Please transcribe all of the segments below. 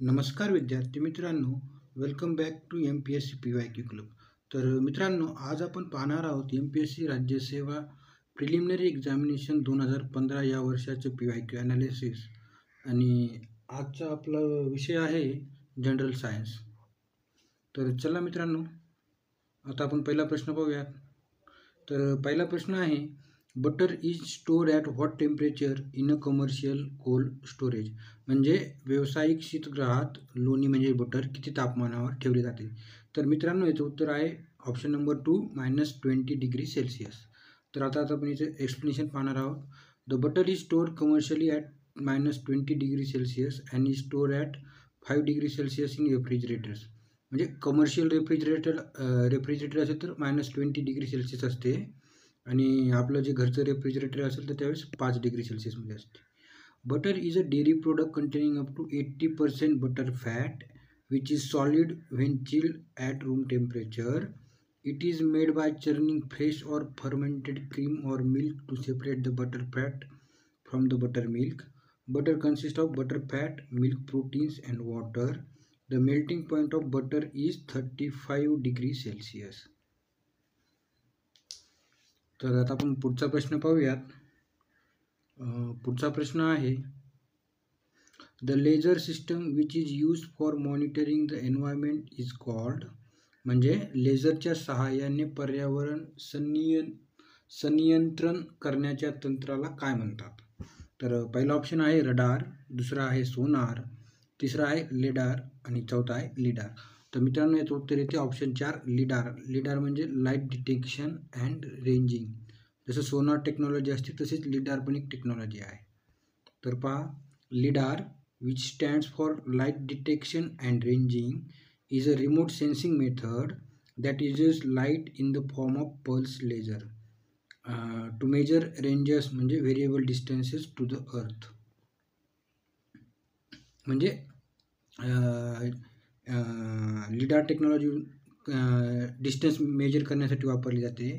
नमस्कार विद्यार्थी मित्रांनो, welcome back to MPSC PYQ club. तर मित्रांनो, आज आपण पाहणार आहोत MPSC राज्यसेवा प्रिलिमिनरी एक्झामिनेशन 2015 या वर्षाचे PYQ ॲनालिसिस. आणि आजचा आपला विषय आहे जनरल सायन्स. तर चला मित्रांनो, आता आपण पहिला प्रश्न पाहूयात. तर पहिला प्रश्न आहे, butter is stored at what temperature in a commercial cold storage. म्हणजे व्यावसायिक शीतगृहात लोणी म्हणजे बटर किती तापमानावर ठेवले जाते. तर मित्रांनो, याचं उत्तर आहे ऑप्शन नंबर 2 -20°C. तर आता आपण याचं एक्सप्लेनेशन पाहणार आहोत. The butter is stored commercially at -20°C and is stored at 5°C in refrigerators. म्हणजे कमर्शियल रेफ्रिजरेटर असेल तर -20°C असते, आणि आपलं जे घरचं रेफ्रिजरेटर असेल तर त्यावेळेस 5°C असते. Butter is a dairy product containing up to 80% butter fat which is solid when chilled at room temperature. It is made by churning fresh or fermented cream or milk to separate the butter fat from the butter milk. Butter consist of butter fat, milk proteins and water. The melting point of butter is 35°C. तर आता आपण पुढचा प्रश्न पाहूयात. पुढचा प्रश्न आहे, the laser system which is use for monitoring the environment is called. म्हणजे लेझरच्या सहाय्याने पर्यावरण संनियंत्रण करण्याच्या तंत्राला काय म्हणतात. तर पहिला ऑप्शन आहे रडार, दुसरा आहे सोनार, तिसरा आहे लेडार आणि चौथा आहे लिडार. तर मित्रांनो, याचं उत्तर येते ऑप्शन 4 लिडार. लिडार म्हणजे लाईट डिटेक्शन अँड रेंजिंग. जसं सोनार टेक्नॉलॉजी असते तसेच लिडार पण एक टेक्नॉलॉजी आहे. तर पहा, lidar which stands for light detection and ranging is a remote sensing method that uses light in the form of pulse laser to measure ranges म्हणजे variable distances to the earth. म्हणजे lidar technology distance major करण्यासाठी वापरली जाते,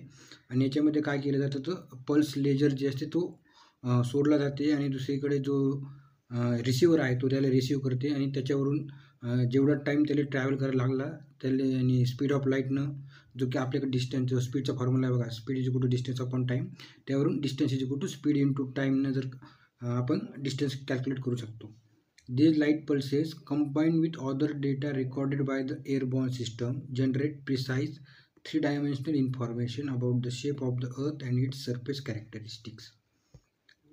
आणि याच्यामध्ये काय केलं जातं तर पल्स लेझर जे असते तो सोडला जाते, आणि दुसरीकडे जो रिसिव्हर आहे तो त्याला रिसीव्ह करते, आणि त्याच्यावरून जेवढा टाईम त्याला ट्रॅव्हल करायला लागला त्याला, आणि स्पीड ऑफ लाईटनं जो की आपल्याकडे डिस्टन्स, जो स्पीडचा फॉर्म्युला आहे बघा, speed is equal to distance upon time, त्यावरून distance is equal to speed into टाईमनं जर आपण डिस्टन्स कॅल्क्युलेट करू शकतो. These light pulses, combined with other data recorded by the airborne system, generate precise three-dimensional information about the shape of the earth and its surface characteristics.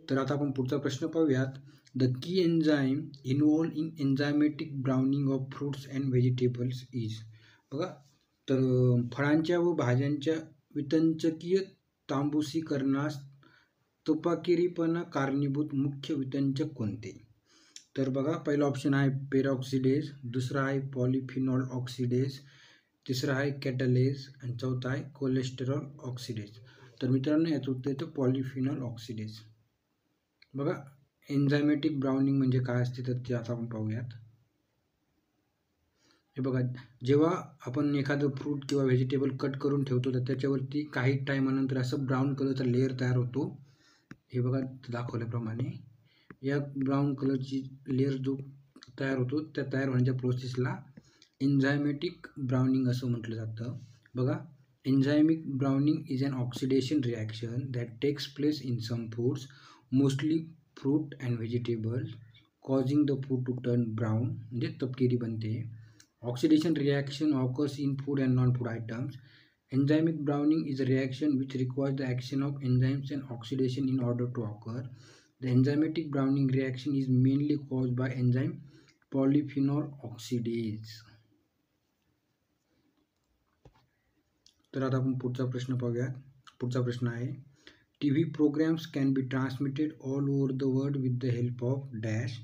तर आता आपण पुढचा प्रश्न पाहूयात. The key enzyme involve in enzymatic browning of fruits and vegetables is. बघा, तर फळांच्या व भाज्यांच्या वितंचकीय तांबूसीकरणास तपकिरीपणा कारणीभूत मुख्य वितंचक कोणते. तर बघा, पहिला ऑप्शन आहे पेरॉक्सिडेज, दुसरा आहे पॉलिफिनॉल ऑक्सिडेज, तिसरा आहे कॅटलेज आणि चौथा आहे कोलेस्टेरॉल ऑक्सिडेज. तर मित्रांनो, याचं उत्तर येतं पॉलिफिनॉल ऑक्सिडेज. बघा, एन्झायमॅटिक ब्राउनिंग म्हणजे काय असते तर ते आता आपण पाहूयात. हे बघा, जेव्हा आपण एखादं फ्रूट किंवा व्हेजिटेबल कट करून ठेवतो तर त्याच्यावरती काही टाईमानंतर असं ब्राऊन कलरचा लेअर तयार होतो. हे बघा दाखवल्याप्रमाणे या ब्राऊन कलरची लेअर जो तयार होतो त्या तयार होण्याच्या प्रोसेसला एन्झायमॅटिक ब्राउनिंग असं म्हटलं जातं. बघा, enzymic browning is an oxidation reaction that takes place in some foods, mostly fruit and vegetables, causing the food to turn brown म्हणजे तपकिरी बनते. Oxidation reaction occurs in food and non food items. Enzymic browning is a reaction which requires the action of enzymes and oxidation in order to occur. The enzymatic browning reaction is mainly caused by enzyme polyphenol oxidase. तर आता आपण पुढचा प्रश्न पाहूया. पुढचा प्रश्न आहे, TV programs can be transmitted all over the world with the help of dash.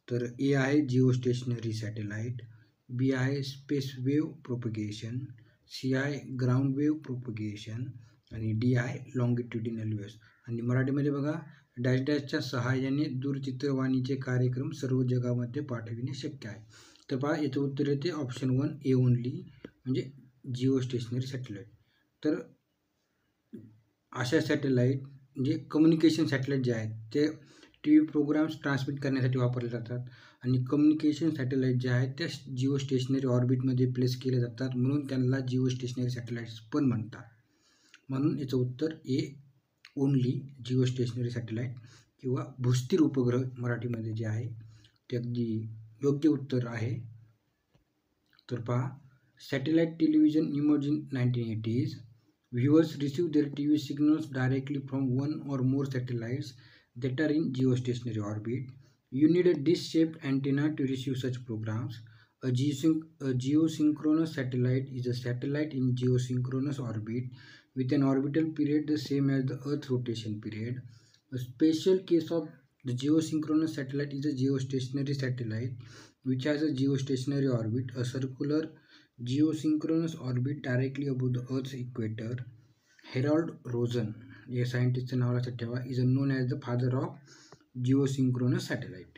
तर A आहे जिओस्टेशनरी सॅटेलाइट, B आहे स्पेस वेव्ह प्रोपगेशन, C आहे ग्राउंड वेव्ह प्रोपगेशन आणि D आहे लॉंगिट्युडिनल वेव्स. आणि मराठीमध्ये बघा, डॅश डॅशच्या सहाय्याने दूरचित्रवाणीचे कार्यक्रम सर्व जगामध्ये पाठविणे शक्य आहे. तर पहा, याचं उत्तर येते ऑप्शन 1 A ओनली, म्हणजे जिओस्टेशनरी सॅटेलाइट. तर अशा सॅटेलाइट म्हणजे कम्युनिकेशन सॅटेलाइट जे आहेत ते TV प्रोग्राम्स ट्रान्समिट करण्यासाठी वापरले जातात, आणि कम्युनिकेशन सॅटेलाईट जे आहेत त्या जिओ स्टेशनरी ऑर्बिटमध्ये प्लेस केले जातात, म्हणून त्यांना जिओ स्टेशनरी सॅटेलाईट्स पण म्हणतात. म्हणून याचं उत्तर A only Jio stationery satellite किंवा भूस्थिर उपग्रह मराठीमध्ये जे आहे ते अगदी योग्य उत्तर आहे. तर पहा, satellite television emerge in 1980s. Viewers receive their TV signals directly from one or more satellites that are in geostationary orbit. You need a dish-shaped antenna to receive such programs. A geosynchronous satellite is a satellite in geosynchronous orbit with an orbital period the same as the Earth's rotation period. A special case of the geosynchronous satellite is a geostationary satellite which has a geostationary orbit, a circular geosynchronous orbit directly above the Earth's equator. Harold Rosen, या सायंटिस्टचं नाव लक्षात ठेवा, is known as the father of geosynchronous satellite.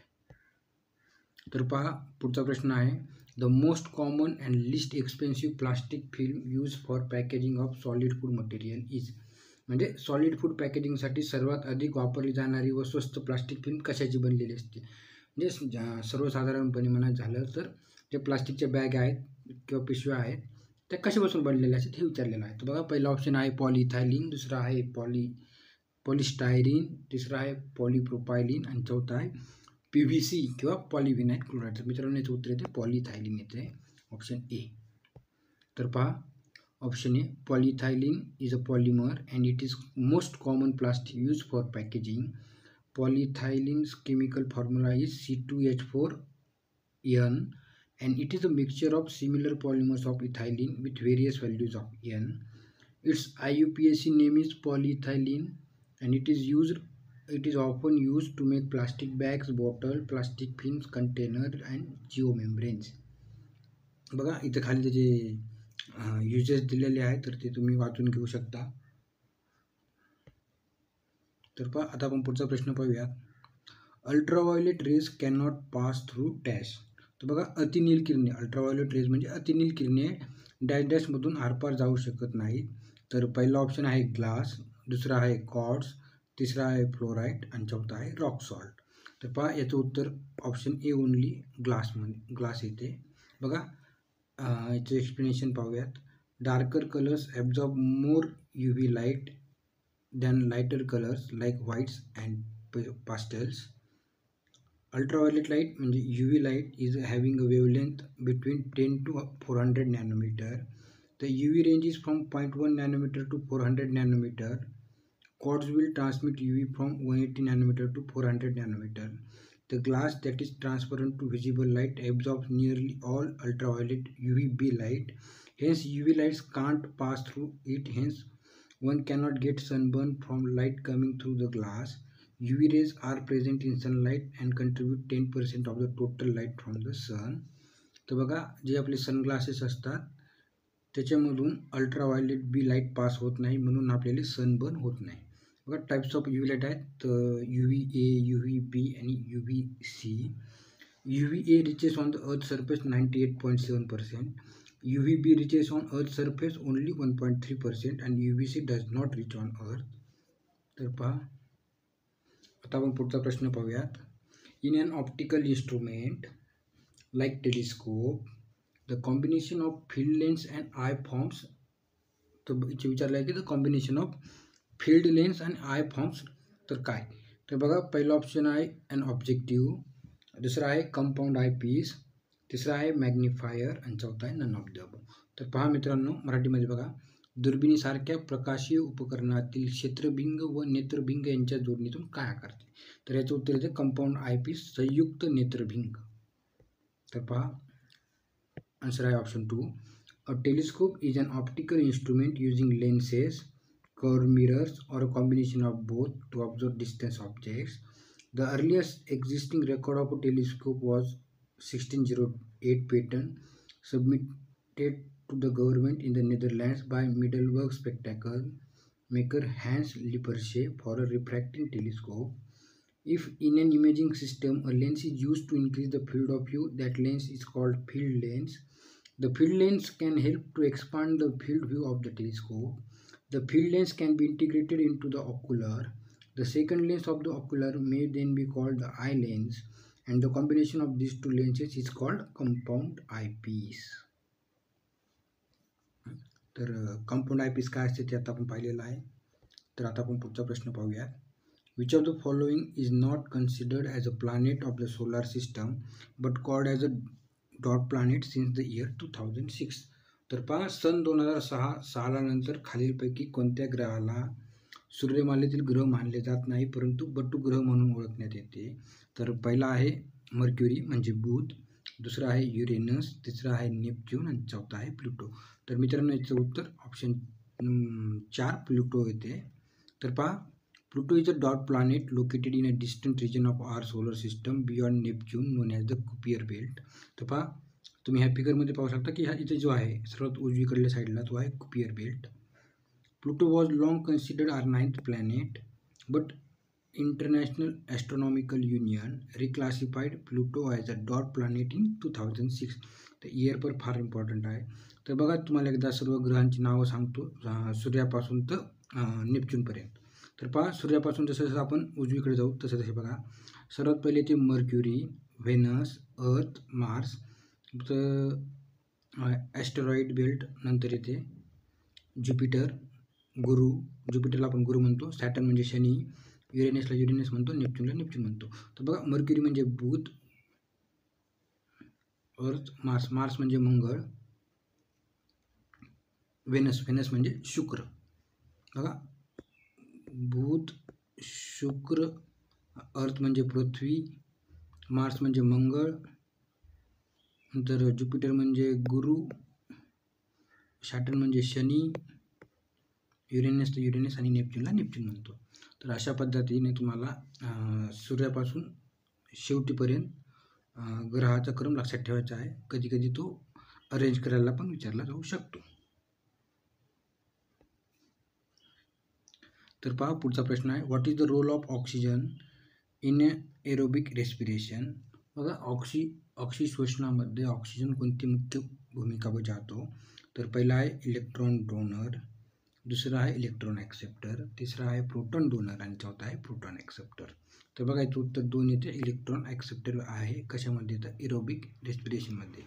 तर पहा, पुढचा प्रश्न आहे, the most common and least expensive plastic film use for packaging of solid food material is. म्हणजे सॉलिड फूड पॅकेजिंगसाठी सर्वात अधिक वापरली जाणारी व स्वस्त प्लास्टिक फिल्म कशाची बनलेली असते. म्हणजे सर्वसाधारणपणे म्हणायचं झालं तर जे प्लास्टिकच्या बॅग आहेत किंवा पिशव्या आहेत त्या कशापासून बनलेल्या असतात हे विचारलेलं आहे. तर बघा, पहिला ऑप्शन आहे पॉलिइथायलिन, दुसरा आहे पॉलिस्टायरीन, तिसरा आहे पॉलिप्रोपायलिन आणि चौथा आहे PVC किंवा पॉलिव्हिनाइल क्लोराईड. तर मित्रांनो याचं उत्तर येते पॉलिइथायलिन येते, ऑप्शन ए. तर पहा, option A polyethylene is a polymer and it is most common plastic use for packaging. Polyethylene's chemical formula is C2H4N and it is a mixture of similar polymers of ethylene with various values of N. Its IUPAC name is polyethylene and it is often used to make plastic bags, bottle, plastic films, container and geomembranes. बघा, इथे खाली त्याचे uses दिलेले आहेत तर ते तुम्ही वाचून घेऊ शकता. तर पहा, आता आपण पुढचा प्रश्न पाहूयात. Ultraviolet rays can not pass through dash. तर बघा, अतिनील किरणे, अल्ट्राव्हायोलेट रेज म्हणजे अतिनील किरणे डॅश डॅशमधून आरपार जाऊ शकत नाही. तर पहिला ऑप्शन आहे ग्लास, दुसरा आहे कॉर्ड्स, तिसरा आहे फ्लोराईड आणि चौथा आहे रॉक सॉल्ट. तर पहा, याचं उत्तर ऑप्शन ए ओनली ग्लास येते. बघा, याचं एक्सप्लेनेशन पाहूयात. Darker colours absorb more UV light than lighter colors like whites and pastels. Ultraviolet light म्हणजे UV light is having a wavelength between 10 to 400 nanometer. The UV range is from 0.1 nanometer to 400 nanometer. Quartz will transmit UV from 180 nanometer to 400 nanometer. The glass that is transparent to visible light absorbs nearly all ultraviolet UVB light. Hence UV lights can't pass through it. Hence one cannot get sunburn from light coming through the glass. UV rays are present in sunlight and contribute 10% of the total light from the sun. तर बघा, जे आपले sunglasses असतात त्याच्यामधून ultraviolet बी light pass होत नाही, म्हणून आपल्याला सनबर्न होत नाही. बघा, टाईप्स ऑफ UV लाईट आहेत, तर UVA, UVB आणि UVC. UVA reaches on the earth surface 98.7%. UVB reaches on earth surface only 1.3% and UVC does not reach on earth. तर पहा, आता आपण पुढचा प्रश्न पाहूयात. In an optical instrument like telescope the combination of field lens and eye forms. तर इथे विचारलं आहे की the combination of field lens and eye forms तर काय. तर बघा, पहिला ऑप्शन आहे अन ऑब्जेक्टिव्ह, दुसरा आहे कंपाऊंड आय पीस, तिसरा आहे मॅग्निफायर आणि चौथा आहे नन ऑफ द अबव. तर पहा मित्रांनो, मराठीमध्ये बघा, दुर्बिणीसारख्या प्रकाशीय उपकरणातील क्षेत्रभिंग व नेत्रभिंग यांच्या जोडणीतून काय आकारते. तर याचं उत्तर येते कंपाऊंड आयपीस, संयुक्त नेत्रभिंग. तर पहा, आन्सर आहे option 2. A telescope is an optical instrument using lenses, curved mirrors or a combination of both to observe distant objects. The earliest existing record of a telescope was 1608 patent submitted to the government in the Netherlands by Middelburg spectacle maker Hans Lippershey for a refracting telescope. If in an imaging system a lens is used to increase the field of view, that lens is called field lens. The field lens can help to expand the field view of the telescope. The field lens can be integrated into the ocular. The second lens of the ocular may then be called the eye lens, and the combination of these two lenses is called compound eyepiece. तर compound eyepiece काय असते ते आता आपण पाहिलेलं आहे. तर आता आपण पुढचा प्रश्न पाहूया. Which of the following is not considered as a planet of the solar system but called as a dot planet since the year 2006. तर पहा, सन 2006 नंतर खालीलपैकी कोणत्या ग्रहाला सूर्यमालेतील ग्रह मानले जात नाही परंतु बटू ग्रह म्हणून ओळखण्यात येते. तर पहिला आहे मर्क्युरी म्हणजे बुध, दुसरा आहे युरेनस, तिसरा आहे नेपच्यून आणि चौथा आहे प्लुटो. तर मित्रांनो याचं उत्तर ऑप्शन 4 प्लुटो येते. तर पहा, Pluto is a dot planet located in a distant region of our solar system beyond Neptune known as the Kuiper belt. तर पहा, तुम्ही ह्या फिगरमध्ये पाहू शकता की हा इथे जो आहे सर्वात उजवीकडल्या साईडला तो आहे Kuiper belt. Pluto was long considered our 9th planet but international astronomical union reclassified Pluto as a dot planet in 2006. तर इयर पर फार इम्पॉर्टंट आहे. तर बघा, तुम्हाला एकदा सर्व ग्रहांची नावं सांगतो सूर्यापासून तर नेपच्यूनपर्यंत. तर पहा, सूर्यापासून जसं जसं आपण उजवीकडे जाऊ तसं तसे बघा. सर्वात पहिले ते मर्क्युरी, व्हेनस, अर्थ, मार्स, तर ॲस्टेरॉइड बेल्ट, नंतर येते ज्युपिटर, गुरु, ज्युपिटरला आपण गुरु म्हणतो, सॅटर्न म्हणजे शनी, युरेनसला युरेनस म्हणतो, नेपच्यूनला नेपच्यून म्हणतो. तर बघा, मर्क्युरी म्हणजे बुध, अर्थ, मार्स, मार्स म्हणजे मंगळ, व्हेनस, व्हेनस म्हणजे शुक्र. बघा, बुध, शुक्र, अर्थ म्हणजे पृथ्वी, मार्स म्हणजे मंगळ, नंतर ज्युपिटर म्हणजे गुरु, सॅटर्न म्हणजे शनी, युरेनस तर युरेनस आणि नेपच्यूनला नेपच्यून म्हणतो. तर अशा पद्धतीने तुम्हाला सूर्यापासून शेवटीपर्यंत ग्रहाचा क्रम लक्षात ठेवायचा आहे. कधी कधी तो अरेंज करायला पण विचारला जाऊ शकतो. तर पहा, पुढचा प्रश्न आहे, what is the role of oxygen in aerobic respiration. बघा, ऑक्सिश्वसनामध्ये ऑक्सिजन कोणती मुख्य भूमिका बजावतो. तर पहिला आहे इलेक्ट्रॉन डोनर, दुसरा आहे इलेक्ट्रॉन ॲक्सेप्टर, तिसरा आहे प्रोटॉन डोनर आणि चौथा आहे प्रोटॉन ॲक्सेप्टर. तर बघा, याचं उत्तर 2 येते. इलेक्ट्रॉन ॲक्सेप्टर आहे कशामध्ये येतं, एरोबिक रेस्पिरेशनमध्ये.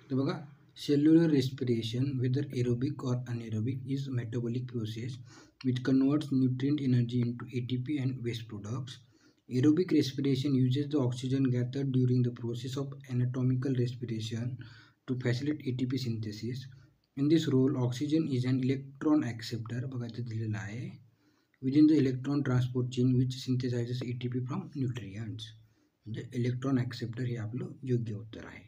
तर बघा, सेल्युलर रेस्पिरेशन वेदर एरोबिक और anaerobic is metabolic process which converts nutrient energy into ATP and waste products. Aerobic respiration uses the oxygen gathered during the process of anatomical respiration to facilitate ATP synthesis. In this role, oxygen is an electron acceptor. बघा, इथे दिलेलं आहे, within the electron transport chain which synthesizes ATP from nutrients. म्हणजे electron acceptor हे आपलं योग्य उत्तर आहे.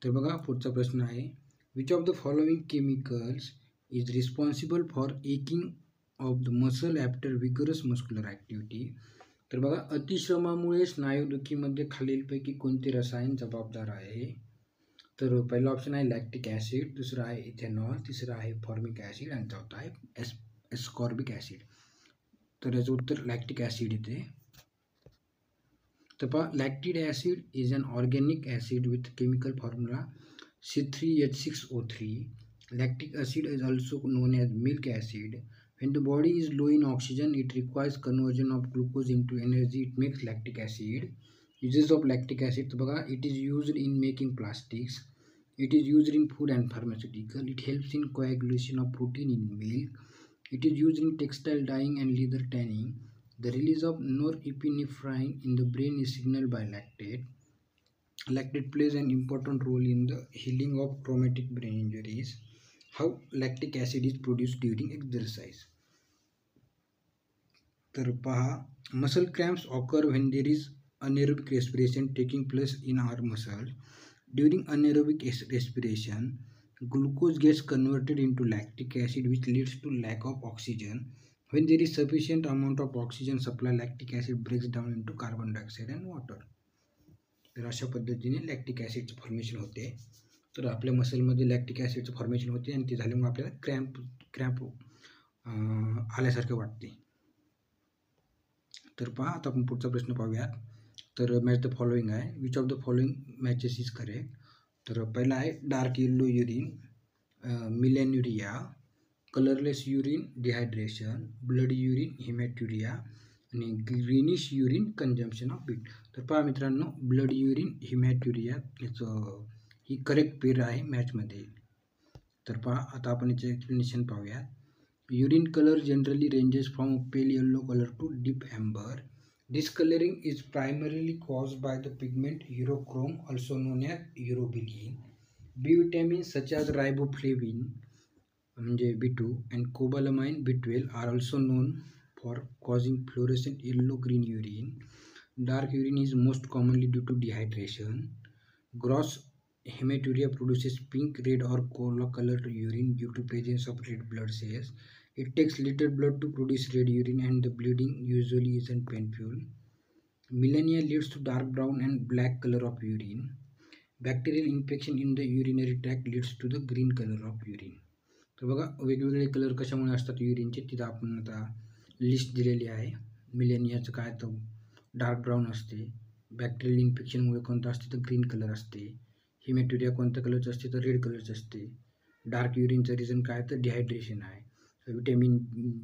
तर बघा, पुढचा प्रश्न आहे, which of the following chemicals is responsible for aching of the muscle after vigorous muscular activity. तर बघा, अतिश्रमामुळे स्नायुदुखीमध्ये खालीलपैकी कोणते रसायन जबाबदार आहे. तर पहिला ऑप्शन आहे लॅक्टिक ॲसिड, दुसरा आहे इथेनॉल, तिसरा आहे फॉर्मिक ॲसिड आणि चौथा आहे एस्कॉर्बिक ॲसिड. तर याचं उत्तर लॅक्टिक ॲसिड येते. तर पहा, lactic acid is an organic acid with chemical formula C3H6O3. Lactic acid is also known as milk acid. When the body is low in oxygen, it requires conversion of glucose into energy. It makes lactic acid. Uses of lactic acid, बघा, it is used in making plastics. It is used in food and pharmaceutical. It helps in coagulation of protein in milk. It is used in textile dyeing and leather tanning. The release of norepinephrine in the brain is signaled by lactate. Lactate plays an important role in the healing of traumatic brain injuries. How lactic acid is produced during exercise. तर पहा, muscle cramps occur when there is anaerobic respiration taking place in our muscles. During anaerobic respiration, glucose gets converted into lactic acid which leads to lack of oxygen. When there is sufficient amount of oxygen supply, lactic acid breaks down into carbon dioxide and water. तर अशा पद्धतीने lactic ॲसिडचं formation होते. तर आपल्या मसलमध्ये lactic ॲसिडचं formation होते आणि ते झाल्यामुळे आपल्याला क्रॅम्प आल्यासारखे वाटते. तर पहा, आता आपण पुढचा प्रश्न पाहूयात. तर मॅच द फॉलोइंग आहे, which of the following matches is correct. तर पहिला आहे dark yellow urine, melanuria, colourless urine dehydration, bloody urine haematuria, आणि greenish urine consumption of beet. तर पहा मित्रांनो, ब्लड युरिन हिमॅट्युरिया याचं ही करेक्ट पेर आहे मॅचमध्ये. तर पहा आता आपण याचे एक्सप्लेनेशन पाहूया. Urine colour generally ranges from pale yellow colour to deep amber. Discoloring is primarily caused by the pigment urochrome, also known as urobilin. B vitamins such as riboflavin म्हणजे B2 and cobalamin B12 are also known for causing fluorescent yellow-green urine. Dark urine is most commonly due to dehydration. Gross hematuria produces pink, red, or cola-colored urine due to presence of red blood cells. It takes little blood to produce red urine, and the bleeding usually isn't painful. Melanina leads to dark brown and black color of urine. Bacterial infection in the urinary tract leads to the green color of urine. तर बघा वेगवेगळे colour कशामुळे असतात युरिनचे, तिथं आपण आता list दिलेली आहे. मिलेनियाचं काय तर डार्क ब्राऊन असते, बॅक्टेरियल इन्फेक्शनमुळे कोणतं असते तर ग्रीन कलर असते, हिमॅट्युरिया कोणत्या कलरचं असते तर रेड कलरचं असते, डार्क युरिनचं रिझन काय तर डिहायड्रेशन आहे, विटॅमिन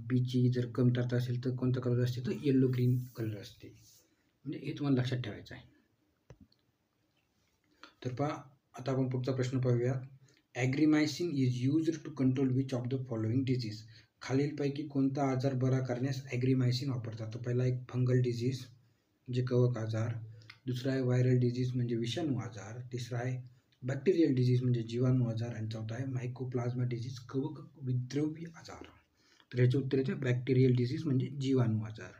बीची जर कमतरता असेल तर कोणता कलर असते तर येल्लो ग्रीन कलर असते. म्हणजे हे तुम्हाला लक्षात ठेवायचं आहे. तर पहा आता आपण पुढचा प्रश्न पाहूया. Agrimycin is used to control which of the following disease. खालीलपैकी कोणता आजार बरा करण्यास ॲग्रिमायसिन वापरतात. तर पहिला एक फंगल डिजीज म्हणजे कवक आजार, दुसरा आहे व्हायरल डिजीज म्हणजे विषाणू आजार, तिसरा आहे बॅक्टेरियल डिजीज म्हणजे जीवाणू आजार, आणि चौथा आहे मायकोप्लाझ्मा डिजीज कवक विद्रवी आजार. तर याचे उत्तर येते बॅक्टेरियल डिजीज म्हणजे जीवाणू आजार.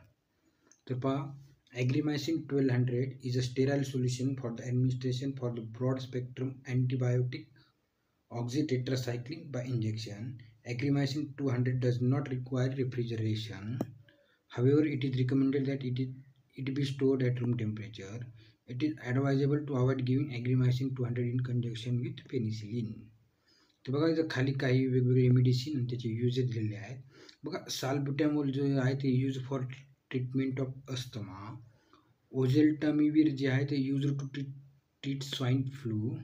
तर पहा Agromycin 1200 is a sterile solution for the administration for the broad spectrum antibiotic oxytetracycline by injection. Agromycin 200 does not require refrigeration. However, it is recommended that it be stored at room temperature. It is advisable to avoid giving Agromycin 200 in conjunction with penicillin. तर बघा इथं खाली काही वेगवेगळे medicine आणि त्याचे uses दिलेले आहेत. बघा साल्ब्युटॅमॉल जे आहे ते use for treatment of asthma. Oseltamivir जे आहे ते use to treat swine flu.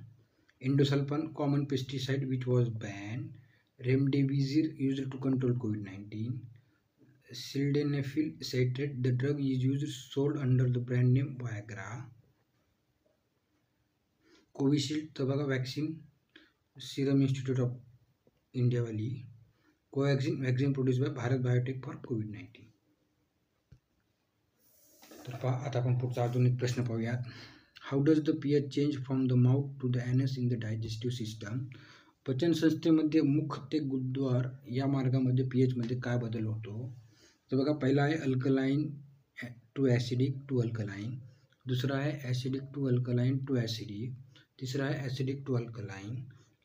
Endosulfan common pesticide which was ban. Remdesivir use to control COVID-19. Sildenafil citrate the drug is use sold under the brand name Viagra. Covishield तर बघा vaccine Serum Institute of इंडियावाली. Covaxin vaccine produce by Bharat Biotech for COVID-19. तर पहा आता आपण पुढचा अजून एक प्रश्न पाहूयात. How does the pH change from the mouth to the anus in the digestive system. पचन संस्थेमध्ये मुख ते गुदद्वार या मार्गामध्ये pH मध्ये काय बदल होतो. तर बघा पहिला आहे alkaline to acidic to alkaline, दुसरा आहे acidic to alkaline to acidic, तिसरा आहे ॲसिडिक टू अल्कलाईन,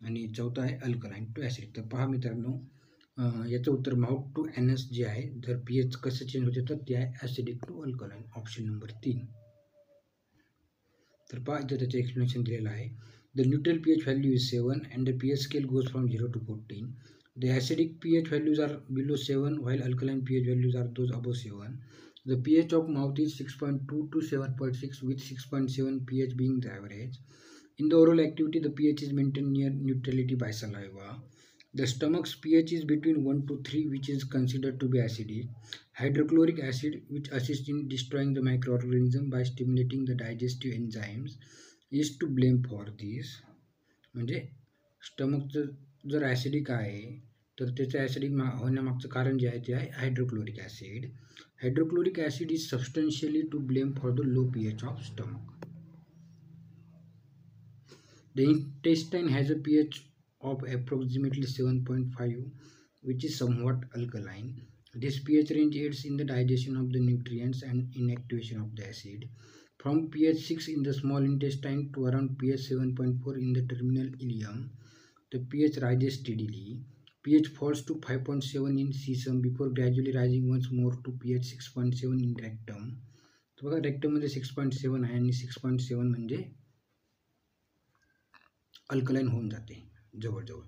आणि चौथा आहे अल्कलाईन टू ॲसिडिक. तर पहा मित्रांनो, याचं उत्तर माउथ टू ॲनस जे आहे जर pH कसं चेंज होते तर ते आहे acidic to alkaline, option number 3. तर पहा इथं त्याचं एक्सप्लेनेशन दिलेलं आहे. The neutral pH value is 7 and the pH scale goes from 0 to 14. The acidic pH values are below 7 while alkaline pH values are those above 7. The pH of mouth is 6.2 to 7.6 with 6.7 pH being the average. In the oral activity, the pH is maintained near neutrality by saliva. The stomach's pH is between 1 to 3 which is considered to be acidic. Hydrochloric acid, which assists in destroying the microorganism by stimulating the digestive enzymes, is to blame for this. म्हणजे स्टमकचं जर acidic आहे तर त्याचं acidic होण्यामागचं कारण जे आहे ते आहे hydrochloric acid. Hydrochloric acid is substantially to blame for the low pH of stomach. The intestine has a pH of approximately 7.5 which is somewhat alkaline. This pH range aids in the digestion of the nutrients and inactivation of the acid. From pH 6 in the small intestine to around pH 7.4 in the terminal ileum, the pH rises steadily. pH falls to 5.7 in cecum before gradually rising once more to pH 6.7 in rectum. तर बघा रेक्टममध्ये 6.7 आहे आणि 6.7 म्हणजे alkaline होऊन जाते जवळजवळ,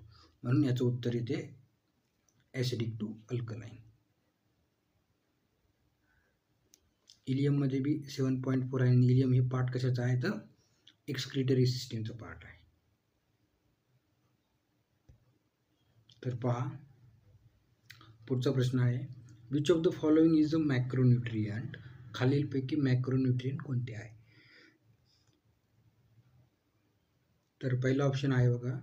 म्हणून याचं उत्तर येते ॲसिडिक टू अल्कलाईन. इलियममध्ये बी 7.4 आहे आणि इलियम हे पार्ट कशाचं आहे तर एक्सक्रिटरी सिस्टीमचं पार्ट आहे. तर पहा पुढचा प्रश्न आहे. Which of the following is a macronutrient? खालीलपैकी मॅक्रोन्यूट्रियंट कोणते आहे? तर पहिला ऑप्शन आहे बघा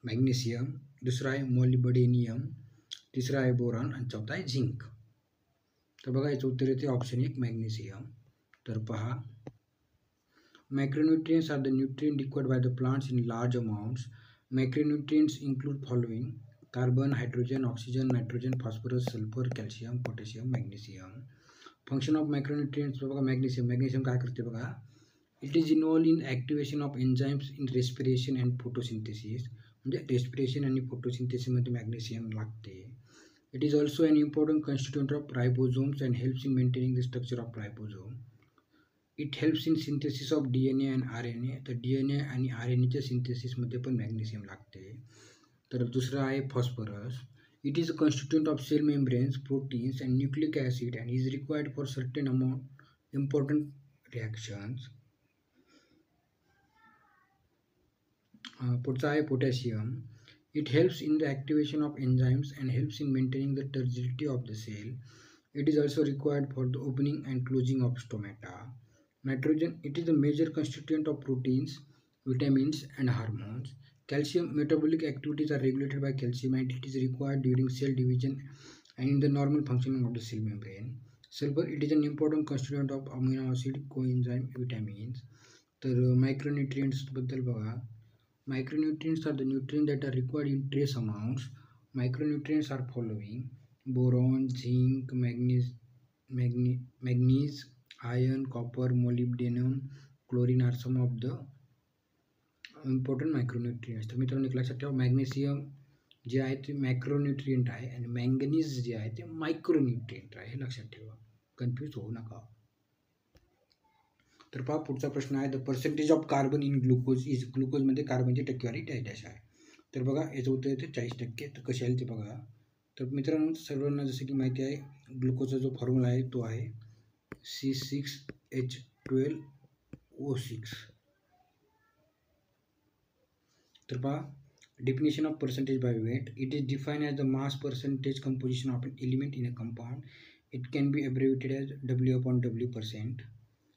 मॅग्नेशियम, दुसरा आहे मॉलिब्डेनियम, तिसरा आहे बोरॉन आणि चौथा आहे झिंक. तर बघा याचं उत्तर येते ऑप्शन 1 मॅग्नेशियम. तर पहा, macronutrients are the nutrient required by the plants in large amounts. Macronutrients include following: carbon, hydrogen, oxygen, nitrogen, phosphorus, sulphur, calcium, potassium, magnesium. Function of macronutrients बघा मॅग्नेशियम काय करते बघा, it is involve in activation of enzymes in respiration and photosynthesis. म्हणजे respiration आणि फोटोसिंथेसिसमध्ये magnesium लागते. It is also an important constituent of ribosomes and helps in maintaining the structure of ribosome. It helps in synthesis of DNA and RNA. तर DNA आणि RNAच्या सिंथेसिसमध्ये पण magnesium लागते. तर दुसरं आहे phosphorus. It is a constituent of cell membranes, proteins and nucleic acid and is required for certain amount important reactions. पुढचा आहे potassium. It helps in the activation of enzymes and helps in maintaining the turgidity of the cell. It is also required for the opening and closing of stomata. Nitrogen, it is the major constituent of proteins, vitamins and hormones. Calcium, metabolic activities are regulated by calcium and it is required during cell division and in the normal functioning of the cell membrane. Sulfur, it is an important constituent of amino acid, coenzyme, vitamins. तर micronutrients बद्दल बघा, micronutrients are the nutrients that are required in trace amounts. Micronutrients are following: boron, zinc, manganese, iron, copper, molybdenum, chlorine are some of the important micronutrients. तर मित्रांनो एक लक्षात ठेवा, magnesium जे आहे ते मॅक्रोन्यूट्रियंट आहे आणि मँगनीज जे आहे ते मायक्रोन्यूट्रियंट आहे. हे लक्षात ठेवा, कन्फ्यूज होऊ नका. तर पहा पुढचा प्रश्न आहे, the percentage of carbon in glucose is. ग्लुकोजमध्ये कार्बनची टक्केवारी डॅश आहे. तर बघा याचं उत्तर येते 40%. तर कशी आली ते बघा. तर मित्रांनो सर्वांना जसं की माहिती आहे, ग्लुकोजचा जो फॉर्म्युला आहे तो आहे C6H12O6. तर पहा, definition of percentage by weight. It is defined as the mass percentage composition of an element in a compound. It can be abbreviated as W/W%.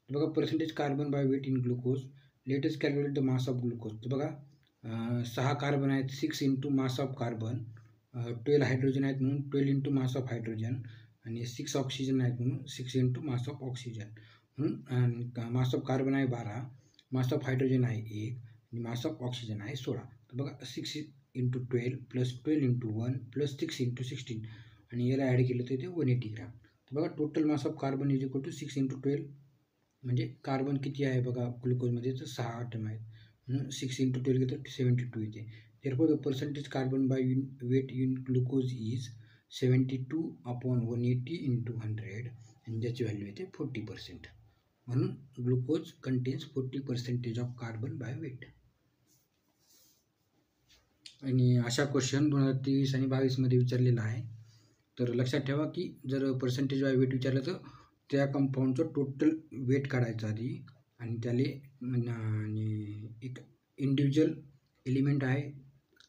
बघा percentage carbon by weight in glucose. Let us calculate the mass of glucose. तर बघा 6 carbon आहेत, 6 into mass of carbon, 12 hydrogen आहेत म्हणून 12 into mass of hydrogen आणि 6 oxygen आहेत म्हणून 6 into mass of oxygen. म्हणून मास ऑफ कार्बन आहे 12, मास ऑफ हायड्रोजन आहे 1 आणि मास ऑफ ऑक्सिजन आहे 16. तर बघा 6 into 12 plus 12 into 1 plus 6 into 16 आणि याला ॲड केलं तर ते 180 ग्रॅम. तर बघा total mass of carbon is equal to 6 into 12. म्हणजे कार्बन किती आहे बघा ग्लुकोजमध्ये, तर 6 आटम आहेत म्हणून 6 into 12 घेतलं 72 येते. therefore the percentage carbon by weight in glucose is 72/180 into 100 आणि ज्याची व्हॅल्यू येते 40%. म्हणून glucose contains 40% of carbon by weight. आणि अशा क्वेश्चन 2023 आणि 2022मध्ये विचारलेला आहे. तर लक्षात ठेवा की जर पर्सेंटेज बाय वेट विचारलं तर त्या कंपाऊंडचं टोटल वेट काढायचं आधी आणि त्याले आणि एक इंडिव्हिज्युअल एलिमेंट आहे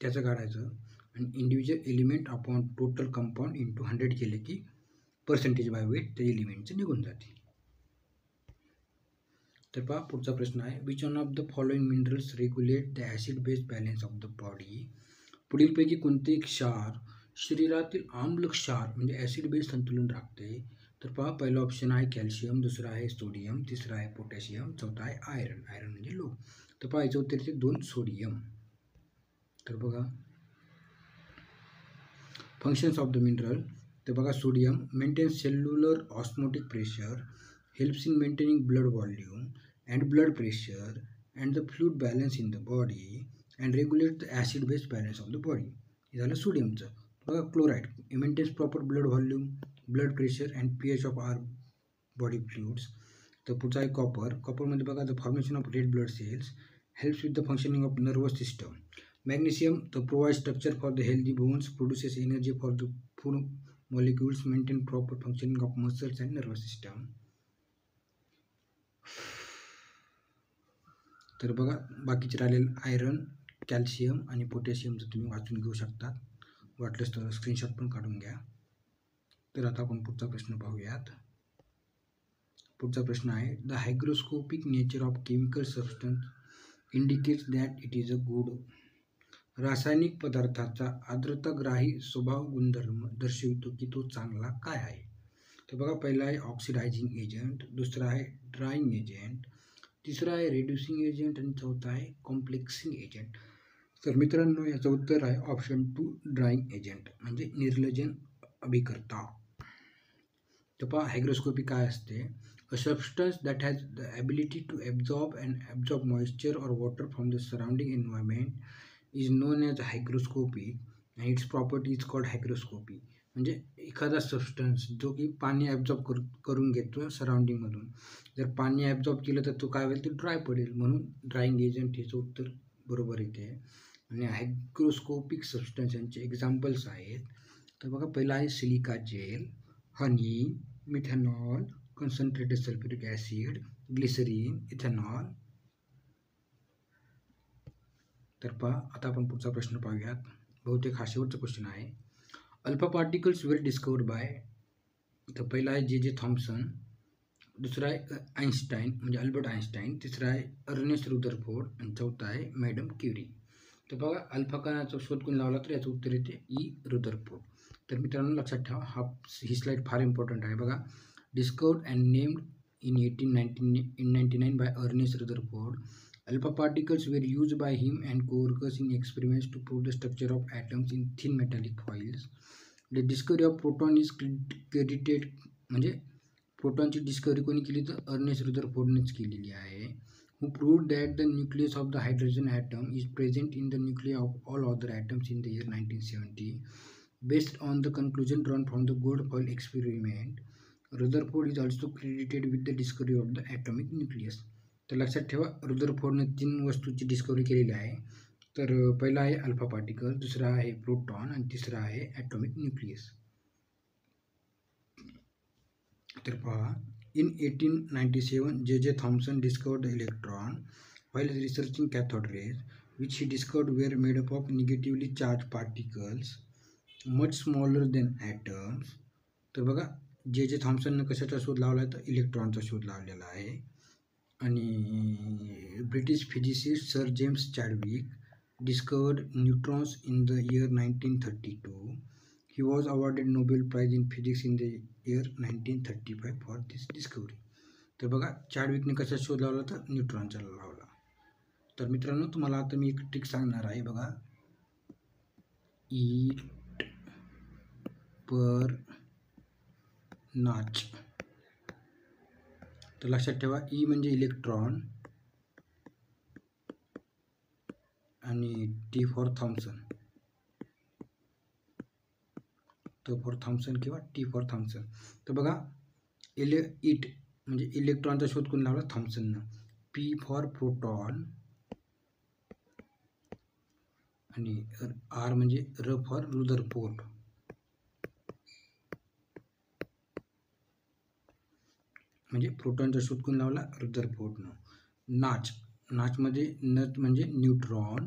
त्याचं काढायचं आणि individual element upon total compound into 100 केले की पर्सेंटेज बाय वेट त्या एलिमेंटचं निघून जाते. तर पहा पुढचा प्रश्न आहे, which one of the following minerals regulate the acid base balance of the body. पुढीलपैकी कोणते क्षार शरीरातील आम्ल क्षार म्हणजे ॲसिड बेस संतुलन राखते. तर पहा पहिला ऑप्शन आहे कॅल्शियम, दुसरा आहे सोडियम, तिसरा आहे पोटॅशियम, चौथा आहे आयरन. आयरन म्हणजे लोह. तर पहा याचं उत्तर 2 सोडियम. तर बघा फंक्शन्स ऑफ द मिनरल. तर बघा sodium maintains cellular osmotic pressure, helps in maintaining blood volume and blood pressure and the fluid balance in the body and regulate the acid base balance of the body. हे झालं सोडियमचं. बघा chloride maintains proper blood volume, blood pressure and pH of our body fluids. तर पुढचा आहे copper. कॉपरमध्ये बघा the formation of red blood cells, helps with the functioning of nervous system. Magnesium the provide structure for the healthy bones, produces energy for the food molecules, maintain proper functioning of muscles and nervous system. तर बघा बाकीचे राहिलेले iron, calcium आणि पोटॅशियमचं तुम्ही वाचून घेऊ शकता. वाटलंच तर स्क्रीनशॉट पण काढून घ्या. तर आता आपण पुढचा प्रश्न पाहूयात. पुढचा प्रश्न आहे, the hygroscopic nature of chemical substance indicates that it is a good. रासायनिक पदार्थाचा आर्द्रताग्राही स्वभाव गुणधर्म दर्शवितो की तो चांगला काय आहे. तर बघा, पहिला आहे ऑक्सिडायझिंग एजंट, दुसरा आहे ड्राईंग एजंट, तिसरा आहे रेड्युसिंग एजंट आणि चौथा आहे कॉम्प्लेक्सिंग एजंट. तर मित्रांनो, याचं उत्तर आहे ऑप्शन 2 ड्राईंग एजंट म्हणजे निर्लजन अभिकर्ता. तर पहा, हायग्रोस्कोपी काय असते. A substance that has the ability to absorb moisture or water from the surrounding environment is known as hygroscopic and its property is called hygroscopy. म्हणजे एखादा सबस्टन्स जो की पाणी ॲब्झॉर्ब करून घेतो सराउंडिंगमधून, जर पाणी ॲब्झॉर्ब केलं तर तो काय होईल, तर ड्राय पडेल, म्हणून ड्राईंग एजंट हेचं उत्तर बरोबर येते. आणि हायग्रोस्कोपिक सबस्टन्स यांचे एक्झाम्पल्स आहेत. तर बघा, पहिला आहे silica gel, honey, methanol, concentrated sulphuric acid, glycerine, ethanol. तर पहा, आता आपण पुढचा प्रश्न पाहूयात. बहुतेक हा शेवटचा क्वेश्चन आहे. Alpha particles were discovered by. तर पहिला आहे जे थॉम्सन, दुसरा आहे आइन्स्टाईन म्हणजे अल्बर्ट आइन्स्टाईन, तिसरा आहे अर्नेस्ट रुदरफोर्ड आणि चौथा आहे मॅडम क्युरी. तर बघा, अल्फा कणाचा शोध कोणी लावला, तर याचं उत्तर येते ई रुदरफोर्ड. तर मित्रांनो, लक्षात ठेवा, ही स्लाईड फार इम्पॉर्टंट आहे. बघा, discovered and named in 1899 by Ernest Rutherford. Alpha particles were used by him and co-workers in experiments to prove the structure of atoms in thin metallic foils. The discovery of proton is credited म्हणजे प्रोटॉनची discovery कोणी केली, तर Ernest रुदरफोर्डनेच केलेली आहे. Who proved that the nucleus of the hydrogen atom is present in the nuclei of all other atoms in the year 1970. Based on the conclusion drawn from the gold foil experiment, Rutherford is also credited with the discovery of the atomic nucleus. तर लक्षात ठेवा, रुदरफोर्डने 3 वस्तूची discovery केलेली आहे. तर पहिला आहे alpha particle, दुसरा आहे प्रोटॉन आणि तिसरा आहे ॲटॉमिक न्यूक्लियस. तर पहा, in 1897 J Thomson discovered the electron while researching cathode rays, which he discovered were made up of negatively charged particles much smaller than atoms. तर बघा, जे थॉम्सननं कशाचा शोध लावला आहे, तर इलेक्ट्रॉनचा शोध लावलेला आहे. आणि British physicist sir James Chadwick discovered neutrons in the year 1932. He was awarded Nobel prize in physics in the year 1935 for this discovery. तर बघा, चॅडविकने कशाचा शोध लावला, तर न्यूट्रॉनचा लावला. तर मित्रांनो, तुम्हाला आता मी एक ट्रिक सांगणार आहे. बघा, ईट पर नाच. तर लक्षात ठेवा, ई म्हणजे इलेक्ट्रॉन आणि टी फॉर थॉम्सन. तो फॉर थॉम्सन किंवा टी फॉर थॉम्सन. तर बघा, इट म्हणजे इलेक्ट्रॉनचा शोध कोण लावला, थॉम्सननं. पी फॉर प्रोटॉन आणि आर म्हणजे र फॉर रुदरफोर्ड. म्हणजे प्रोटॉनचा शोध कोण लावला, रुदरफोर्डनं. नाचमध्ये नच म्हणजे न्यूट्रॉन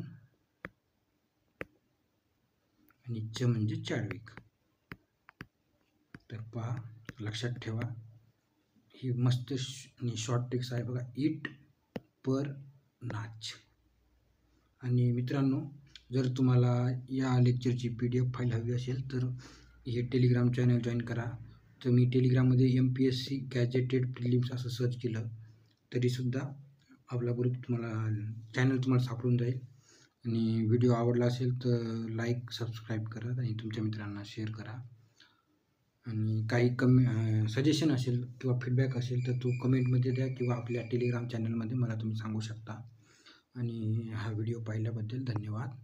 आणि च म्हणजे चॅडविक. तर पहा, लक्षात ठेवा, ही मस्त शॉर्ट ट्रिक्स आहे. बघा, इट पर नाच. आणि मित्रांनो, जर तुम्हाला या लेक्चरची PDF फाईल हवी असेल तर हे टेलिग्राम चॅनल जॉईन करा. तर मी टेलिग्राममध्ये MPSC गॅजेटेड प्रिलिम्स असं सर्च केलं तरीसुद्धा आपला ग्रुप चॅनल तुम्हाला सापडून जाईल. आणि व्हिडिओ आवडला असेल तर लाईक, सबस्क्राईब करा आणि तुमच्या मित्रांना शेअर करा. आणि काही सजेशन असेल किंवा फीडबॅक असेल तर तो कमेंटमध्ये द्या किंवा आपल्या टेलिग्राम चॅनलमध्ये मला तुम्ही सांगू शकता. आणि हा व्हिडिओ पाहिल्याबद्दल धन्यवाद.